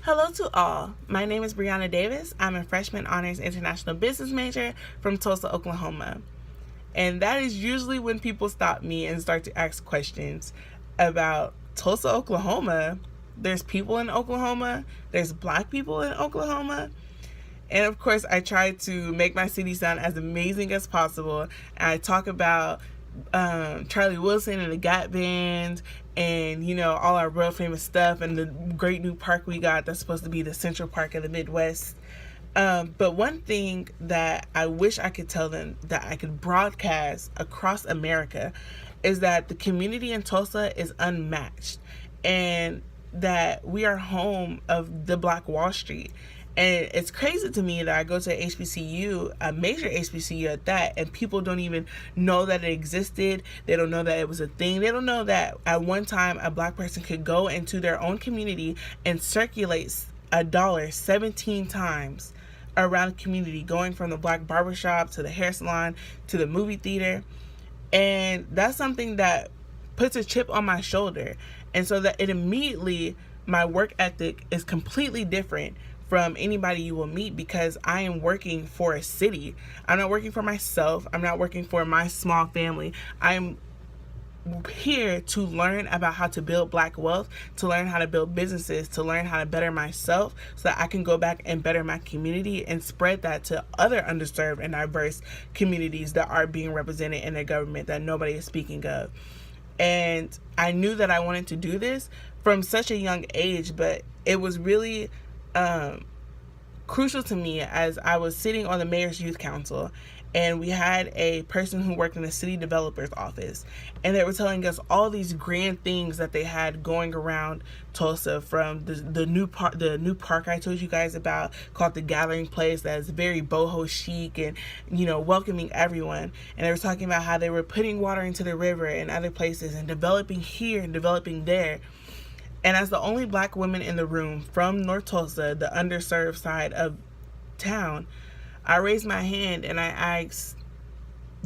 Hello to all. My name is Brianna Davis. I'm a freshman honors international business major from Tulsa, Oklahoma. And that is usually when people stop me and start to ask questions about Tulsa, Oklahoma. There's people in Oklahoma, there's black people in Oklahoma. And of course, I try to make my city sound as amazing as possible. And I talk about Charlie Wilson and the Gap Band and, all our real famous stuff and the great new park we got that's supposed to be the Central Park of the Midwest. But one thing that I wish I could tell them, that I could broadcast across America, is that the community in Tulsa is unmatched and that we are home of the Black Wall Street. And it's crazy to me that I go to HBCU, a major HBCU at that, and people don't even know that it existed. They don't know that it was a thing. They don't know that at one time a black person could go into their own community and circulate $1 17 times around the community, going from the black barbershop to the hair salon to the movie theater. And that's something that puts a chip on my shoulder. And so that it immediately, my work ethic is completely different from anybody you will meet, because I am working for a city. I'm not working for myself. I'm not working for my small family. I'm here to learn about how to build black wealth, to learn how to build businesses, to learn how to better myself so that I can go back and better my community and spread that to other underserved and diverse communities that are being represented in the government that nobody is speaking of. And I knew that I wanted to do this from such a young age, but it was really crucial to me as I was sitting on the mayor's youth council, and we had a person who worked in the city developer's office, and they were telling us all these grand things that they had going around Tulsa, from the new park I told you guys about, called the Gathering Place, that is very boho chic and welcoming everyone. And they were talking about how they were putting water into the river and other places and developing here and developing there. And as the only black woman in the room from North Tulsa, the underserved side of town, I raised my hand and I asked,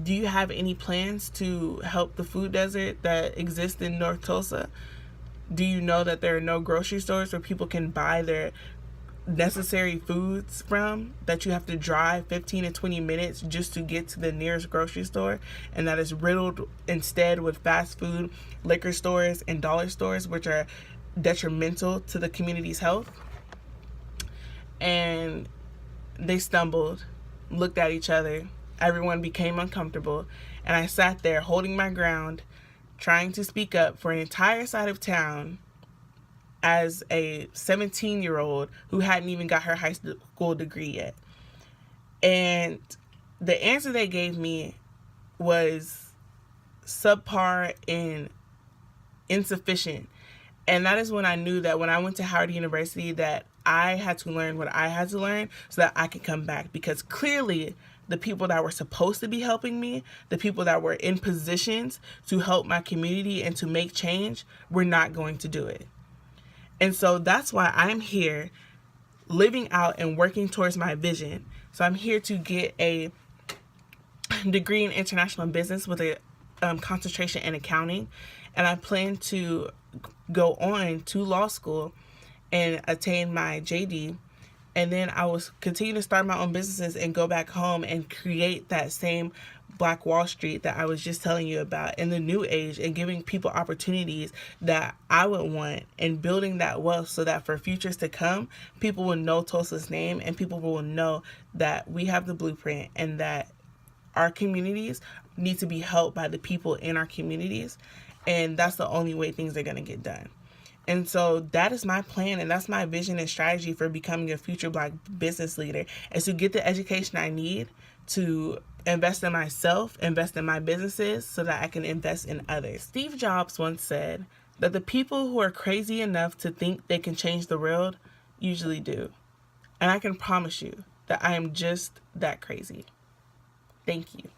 do you have any plans to help the food desert that exists in North Tulsa? Do you know that there are no grocery stores where people can buy their necessary foods from, that you have to drive 15 to 20 minutes just to get to the nearest grocery store, and that is riddled instead with fast food, liquor stores, and dollar stores, which are detrimental to the community's health? And they stumbled, looked at each other, everyone became uncomfortable, and I sat there holding my ground, trying to speak up for an entire side of town as a 17-year-old who hadn't even got her high school degree yet. And the answer they gave me was subpar and insufficient. And that is when I knew that when I went to Howard University, that I had to learn what I had to learn so that I could come back. Because clearly the people that were supposed to be helping me, the people that were in positions to help my community and to make change, were not going to do it. And so that's why I'm here living out and working towards my vision. So I'm here to get a degree in international business with a concentration in accounting. And I plan to go on to law school and attain my JD. And then I will continue to start my own businesses and go back home and create that same Black Wall Street that I was just telling you about in the new age, and giving people opportunities that I would want, and building that wealth so that for futures to come, people will know Tulsa's name and people will know that we have the blueprint and that our communities need to be helped by the people in our communities. And that's the only way things are going to get done. And so that is my plan, and that's my vision and strategy for becoming a future Black business leader, is to get the education I need to invest in myself, invest in my businesses, so that I can invest in others. Steve Jobs once said that the people who are crazy enough to think they can change the world usually do. And I can promise you that I am just that crazy. Thank you.